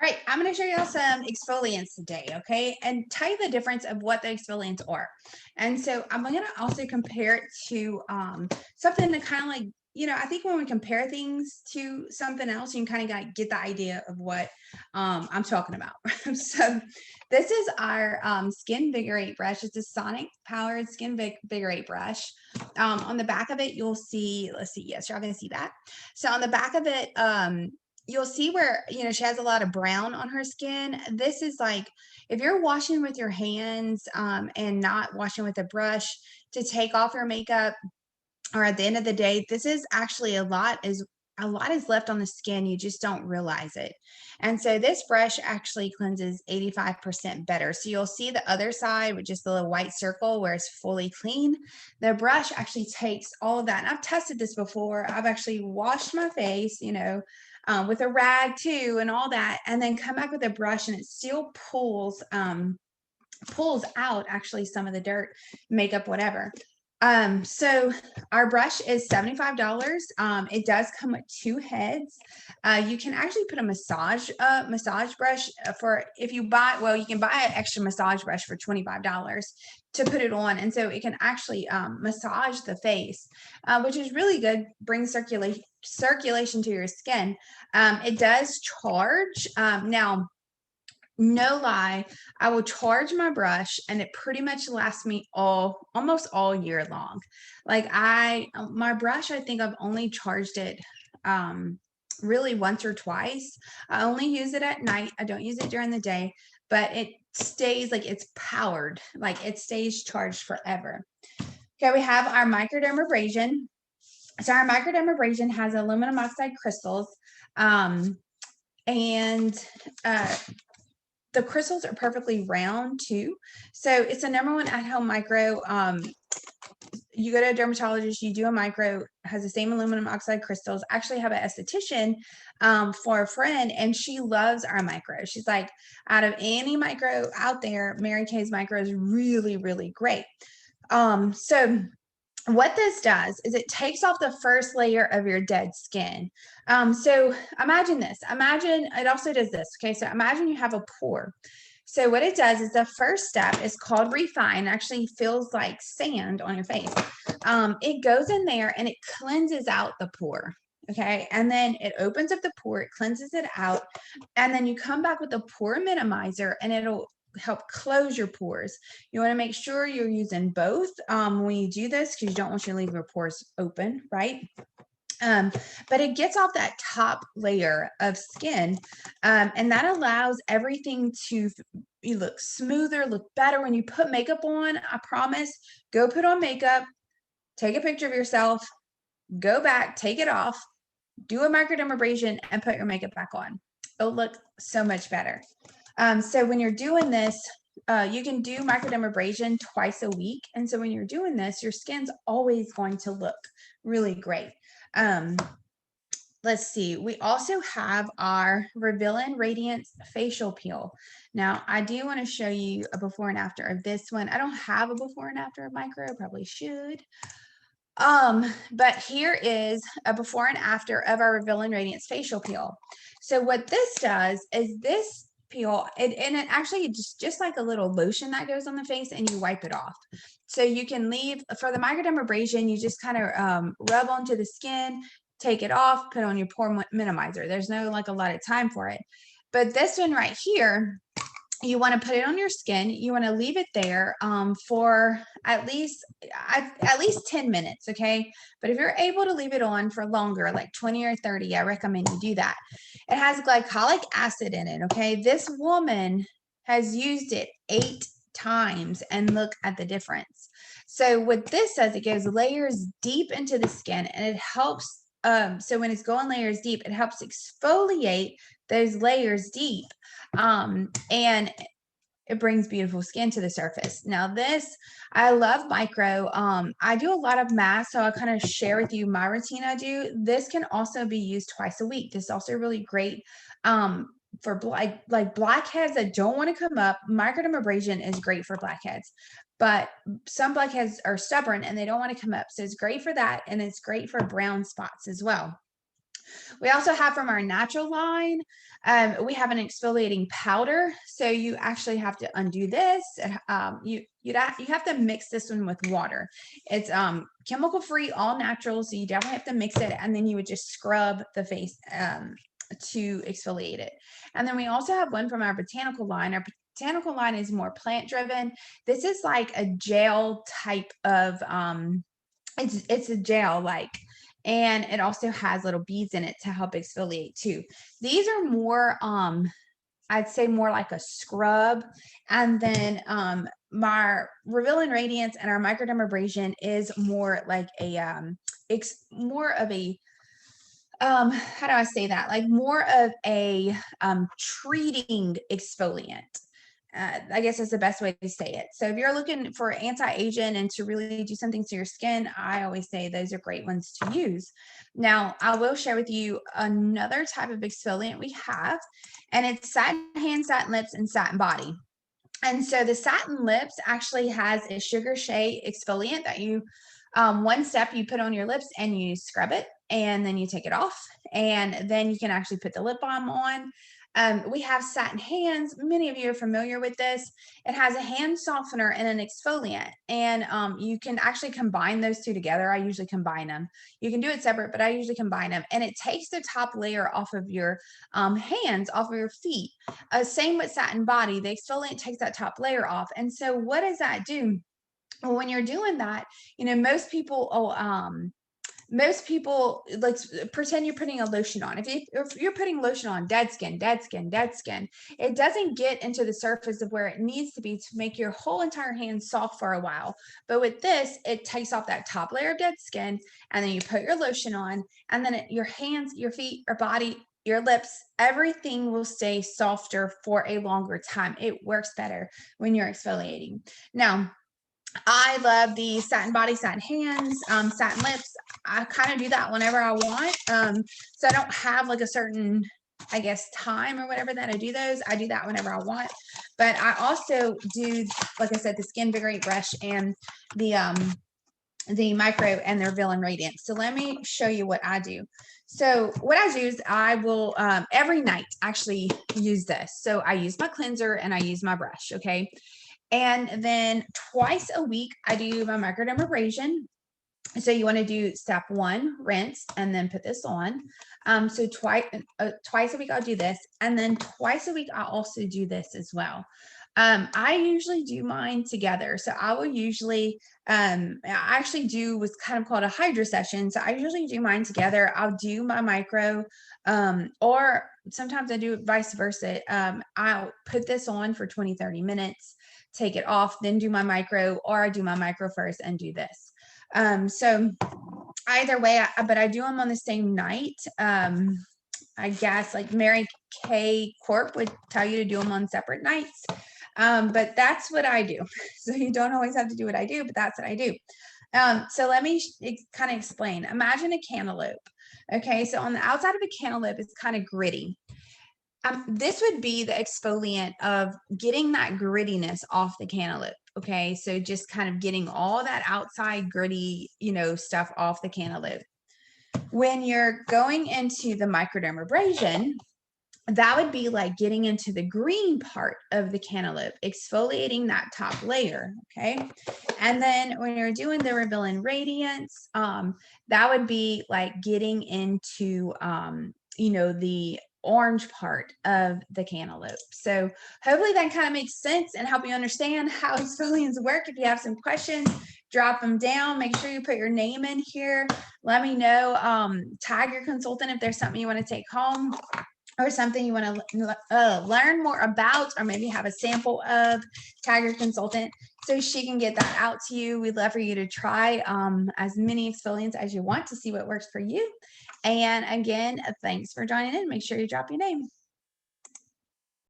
All right, I'm going to show y'all some exfoliants today, okay? And tell you the difference of what the exfoliants are. And so I'm going to also compare it to something to kind of like, I think when we compare things to something else, you can kind of get the idea of what I'm talking about. So this is our Skin Vigorate brush. It's a sonic powered Skin Vigorate brush. On the back of it, you'll see, let's see, yes, y'all can see that. So on the back of it, you'll see where, she has a lot of brown on her skin. This is like, if you're washing with your hands and not washing with a brush to take off your makeup, or at the end of the day, this is actually a lot is left on the skin. You just don't realize it. And so this brush actually cleanses 85% better. So you'll see the other side with just the little white circle where it's fully clean. The brush actually takes all of that. And I've tested this before. I've actually washed my face, with a rag too and all that, and then come back with a brush and it still pulls out actually some of the dirt, makeup, whatever. So our brush is $75. It does come with two heads. You can actually put a massage brush for, if you buy, well, you can buy an extra massage brush for $25 to put it on. And so it can actually massage the face, which is really good, brings circulation to your skin. It does charge. Now, no lie, I will charge my brush and it pretty much lasts me almost all year long. Like my brush, I think I've only charged it really once or twice. I only use it at night. I don't use it during the day, but it stays like it's powered, like it stays charged forever. Okay, we have our microdermabrasion. So our microdermabrasion has aluminum oxide crystals. And the crystals are perfectly round too. So it's a number one at-home micro. You go to a dermatologist, you do a micro, has the same aluminum oxide crystals. Actually have an esthetician for a friend, and she loves our micro. She's like, out of any micro out there, Mary Kay's micro is really, really great. So what this does is it takes off the first layer of your dead skin. So imagine this. Imagine it also does this. Okay, so imagine you have a pore. So what it does is the first step is called refine. Actually feels like sand on your face. It goes in there and it cleanses out the pore. Okay, and then it opens up the pore, it cleanses it out, and then you come back with a pore minimizer and it'll help close your pores. You want to make sure you're using both when you do this, because you don't want you to leave your pores open, right? But it gets off that top layer of skin, and that allows everything to you look smoother, look better. When you put makeup on, I promise, go put on makeup, take a picture of yourself, go back, take it off, do a microdermabrasion, and put your makeup back on. It'll look so much better. So when you're doing this, you can do microdermabrasion twice a week. And so when you're doing this, your skin's always going to look really great. Let's see. We also have our Revealing Radiance Facial Peel. Now, I do want to show you a before and after of this one. I don't have a before and after of micro, probably should. But here is a before and after of our Revealing Radiance Facial Peel. So what this does is this peel, and it actually just like a little lotion that goes on the face, and you wipe it off. So you can leave, for the microdermabrasion, you just kind of rub onto the skin, take it off, put on your pore minimizer. There's no like a lot of time for it. But this one right here, you want to put it on your skin. You want to leave it there for at least 10 minutes, okay? But if you're able to leave it on for longer, like 20 or 30, I recommend you do that. It has glycolic acid in it, okay? This woman has used it 8 times, and look at the difference. So what this does, it goes layers deep into the skin, and it helps. So when it's going layers deep, it helps exfoliate those layers deep, and it brings beautiful skin to the surface. Now this, I love micro. I do a lot of masks, so I kind of share with you my routine I do. This can also be used twice a week. This is also really great for like blackheads that don't want to come up. Microdermabrasion is great for blackheads, but some blackheads are stubborn and they don't want to come up. So it's great for that, and it's great for brown spots as well. We also have from our natural line, we have an exfoliating powder. So you actually have to undo this. You have to mix this one with water. It's chemical free, all natural. So you definitely have to mix it, and then you would just scrub the face to exfoliate it. And then we also have one from our botanical line. Our botanical line is more plant driven. This is like a gel type of it's a gel like, and it also has little beads in it to help exfoliate too. These are more I'd say more like a scrub. And then my Revealing Radiance and our microdermabrasion is more like a it's more of a how do I say that? Like more of a treating exfoliant. I guess that's the best way to say it. So if you're looking for anti-aging and to really do something to your skin, I always say those are great ones to use. Now, I will share with you another type of exfoliant we have, and it's satin hand, satin lips, and satin body. And so the satin lips actually has a sugar shea exfoliant that you, one step you put on your lips and you scrub it, and then you take it off, and then you can actually put the lip balm on. We have satin hands. Many of you are familiar with this. It has a hand softener and an exfoliant, and you can actually combine those two together. I usually combine them. You can do it separate, but I usually combine them, and it takes the top layer off of your hands, off of your feet. Same with satin body. The exfoliant takes that top layer off. And so what does that do? Well, when you're doing that, most people, let's pretend you're putting a lotion on. If you're putting lotion on, dead skin, dead skin, dead skin, it doesn't get into the surface of where it needs to be to make your whole entire hand soft for a while. But with this, it takes off that top layer of dead skin, and then you put your lotion on, and then your hands, your feet, your body, your lips, everything will stay softer for a longer time. It works better when you're exfoliating. Now, I love the satin body, satin hands, satin lips. I kind of do that whenever I want. So I don't have like a certain, I guess, time or whatever that I do those. I do that whenever I want. But I also do, like I said, the Skin Vigorate brush and the micro and their Revealing Radiance. So let me show you what I do. So what I do is I will every night actually use this. So I use my cleanser and I use my brush. Okay. And then twice a week, I do my microdermabrasion. So you want to do step one, rinse, and then put this on. So twice a week, I'll do this. And then twice a week, I'll also do this as well. I usually do mine together. So I will usually, I actually do what's kind of called a hydro session. So I usually do mine together. I'll do my micro, or sometimes I do it vice versa. I'll put this on for 20, 30 minutes, take it off, then do my micro, or I do my micro first and do this. So either way, but I do them on the same night. I guess like Mary Kay Corp would tell you to do them on separate nights. But that's what I do. So you don't always have to do what I do, but that's what I do. So let me kind of explain. Imagine a cantaloupe. Okay, so on the outside of a cantaloupe, it's kind of gritty. This would be the exfoliant of getting that grittiness off the cantaloupe. Okay, so just kind of getting all that outside gritty, stuff off the cantaloupe. When you're going into the microdermabrasion, that would be like getting into the green part of the cantaloupe, exfoliating that top layer. Okay. And then when you're doing the Revealing Radiance, that would be like getting into, the orange part of the cantaloupe. So hopefully that kind of makes sense and help you understand how exfoliants work. If you have some questions, drop them down. Make sure you put your name in here. Let me know. Tag your consultant if there's something you want to take home, or something you want to learn more about, or maybe have a sample of. Tag your consultant so she can get that out to you. We'd love for you to try as many exfoliants as you want to see what works for you. And again, thanks for joining in. Make sure you drop your name.